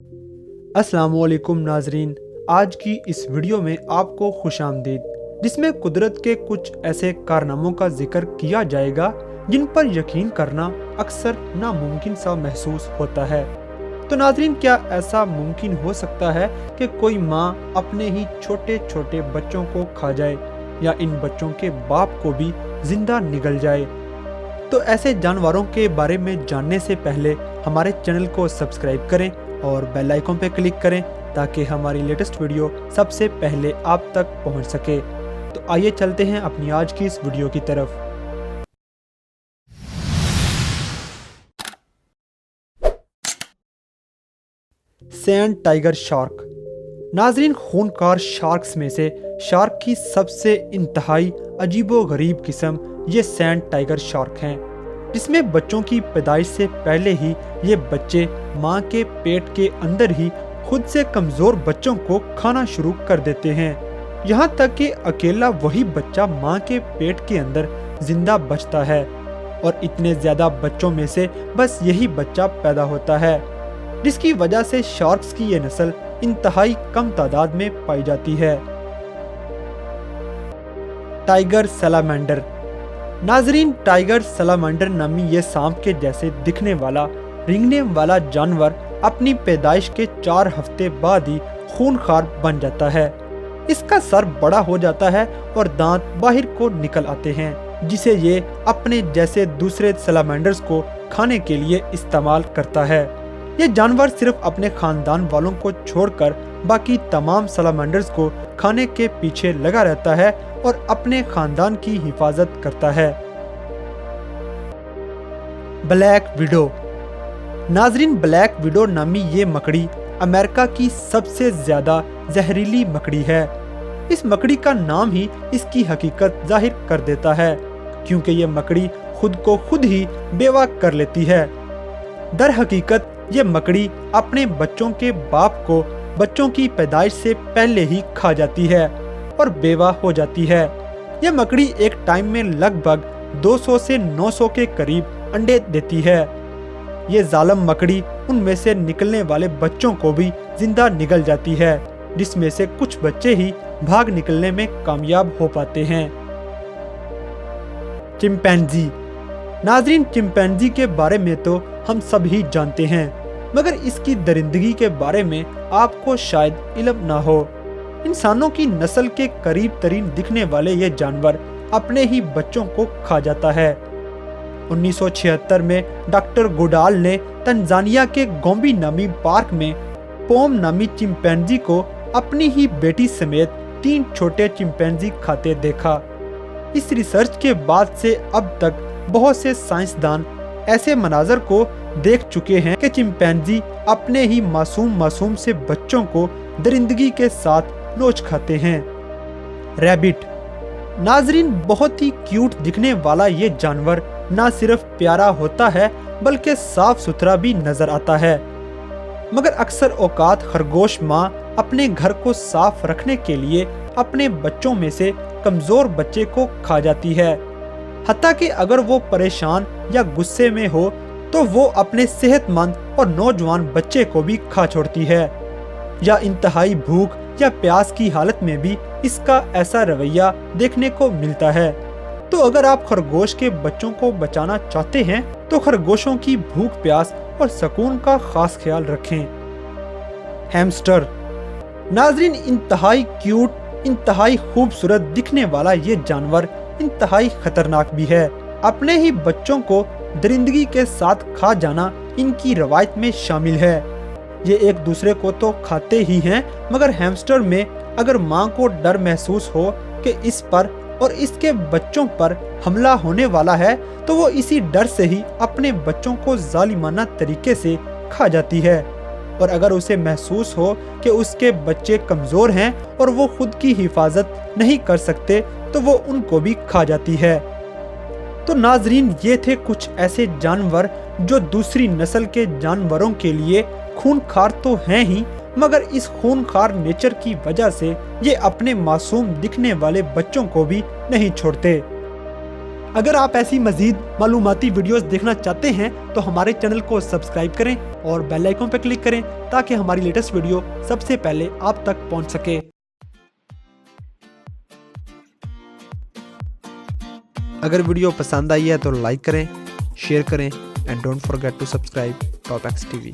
अस्सलामुअलैकुम नाजरीन, आज की इस वीडियो में आपको खुशामदीद, जिसमें कुदरत के कुछ ऐसे कारनामों का जिक्र किया जाएगा जिन पर यकीन करना अक्सर नामुमकिन सा महसूस होता है। तो नाजरीन, क्या ऐसा मुमकिन हो सकता है कि कोई माँ अपने ही छोटे छोटे बच्चों को खा जाए या इन बच्चों के बाप को भी जिंदा निगल जाए? तो ऐसे जानवरों के बारे में जानने से पहले हमारे चैनल को सब्सक्राइब करें और बेल आइकन पर क्लिक करें ताकि हमारी लेटेस्ट वीडियो सबसे पहले आप तक पहुंच सके। तो आइए चलते हैं अपनी आज की इस वीडियो की तरफ। Sand tiger shark. नाजरीन, खूनखार शार्क्स में से शार्क की सबसे इंतहाई अजीबोगरीब किस्म ये सैंड टाइगर शार्क हैं, जिसमें बच्चों की पैदाइश से पहले ही ये बच्चे मां के पेट के अंदर ही खुद से कमजोर बच्चों को खाना शुरू कर देते हैं। यहाँ तक कि अकेला वही बच्चा मां के पेट के अंदर जिंदा बचता है और इतने ज्यादा बच्चों में से बस यही बच्चा पैदा होता है, जिसकी वजह से शार्क्स की ये नस्ल इंतहाई कम तादाद में पाई जाती है। Tiger salamander. नाजरीन, टाइगर सैलामेंडर नामी ये सांप के जैसे दिखने वाला रेंगने वाला जानवर अपनी पैदाइश के 4 हफ्ते बाद ही खूनखार बन जाता है। इसका सर बड़ा हो जाता है और दांत बाहर को निकल आते हैं, जिसे ये अपने जैसे दूसरे सैलामेंडर्स को खाने के लिए इस्तेमाल करता है। ये जानवर सिर्फ अपने खानदान वालों को छोड़कर बाकी तमाम सैलामेंडर्स को खाने के पीछे लगा रहता है और अपने खानदान की हिफाजत करता है। Black window. नाजरीन, ब्लैक विडो नामी ये मकड़ी अमेरिका की सबसे ज्यादा जहरीली मकड़ी है। इस मकड़ी का नाम ही इसकी हकीकत जाहिर कर देता है, क्योंकि ये मकड़ी खुद को खुद ही बेवा कर लेती है। दर हकीकत ये मकड़ी अपने बच्चों के बाप को बच्चों की पैदाइश से पहले ही खा जाती है और बेवा हो जाती है। यह मकड़ी एक टाइम में लगभग 200 से 900 के करीब अंडे देती है। ये जालिम मकड़ी उनमें से निकलने वाले बच्चों को भी जिंदा निगल जाती है, जिसमें से कुछ बच्चे ही भाग निकलने में कामयाब हो पाते हैं। चिंपैंजी। नाजरीन, चिंपैंजी के बारे में तो हम सब ही जानते हैं, मगर इसकी दरिंदगी के बारे में आपको शायद इल्म ना हो। इंसानों की नस्ल के करीब तरीन दिखने वाले ये जानवर अपने ही बच्चों को खा जाता है। 1976 में डॉक्टर गोडाल ने तंजानिया के गोम्बी नामी पार्क में पोम नामी चिंपैंजी को अपनी ही बेटी समेत 3 छोटे चिंपैंजी खाते देखा। इस रिसर्च के बाद से अब तक बहुत से साइंसदान ऐसे मनाजर को देख चुके हैं कि चिंपैंजी अपने ही मासूम से बच्चों को दरिंदगी के साथ नोच खाते हैं। रैबिट। नाजरीन, बहुत ही क्यूट दिखने वाला ये जानवर ना सिर्फ प्यारा होता है बल्कि साफ सुथरा भी नजर आता है, मगर अक्सर औकात खरगोश माँ अपने घर को साफ रखने के लिए अपने बच्चों में से कमजोर बच्चे को खा जाती है। हत्ता कि अगर वो परेशान या गुस्से में हो तो वो अपने सेहतमंद और नौजवान बच्चे को भी खा छोड़ती है, या इंतहाई भूख या प्यास की हालत में भी इसका ऐसा रवैया देखने को मिलता है। तो अगर आप खरगोश के बच्चों को बचाना चाहते हैं तो खरगोशों की भूख प्यास और सुकून का खास ख्याल रखें। हैमस्टर। नाजरीन, इंतहाई क्यूट, इंतहाई खूबसूरत दिखने वाला ये जानवर इंतहाई खतरनाक भी है। अपने ही बच्चों को दरिंदगी के साथ खा जाना इनकी रवायत में शामिल है। ये एक दूसरे को तो खाते ही हैं, मगर हैमस्टर में अगर मां को डर महसूस हो कि इस पर और इसके बच्चों पर हमला होने वाला है तो वो इसी डर से ही अपने बच्चों को जालिमाना तरीके से खा जाती है, और अगर उसे महसूस हो कि उसके बच्चे कमजोर हैं और वो खुद की हिफाजत नहीं कर सकते तो वो उनको भी खा जाती है। तो नाजरीन, ये थे कुछ ऐसे जानवर जो दूसरी नस्ल के जानवरों के लिए खूनखार तो हैं ही, मगर इस खूनखार नेचर की वजह से ये अपने मासूम दिखने वाले बच्चों को भी नहीं छोड़ते। اگر آپ ایسی مزید معلوماتی ویڈیوز دیکھنا چاہتے ہیں تو ہمارے چینل کو سبسکرائب کریں اور بیل آئیکن پر کلک کریں تاکہ ہماری لیٹسٹ ویڈیو سب سے پہلے آپ تک پہنچ سکے۔ اگر ویڈیو پسند آئی ہے تو لائک کریں، شیئر کریں and don't forget to subscribe top X TV we.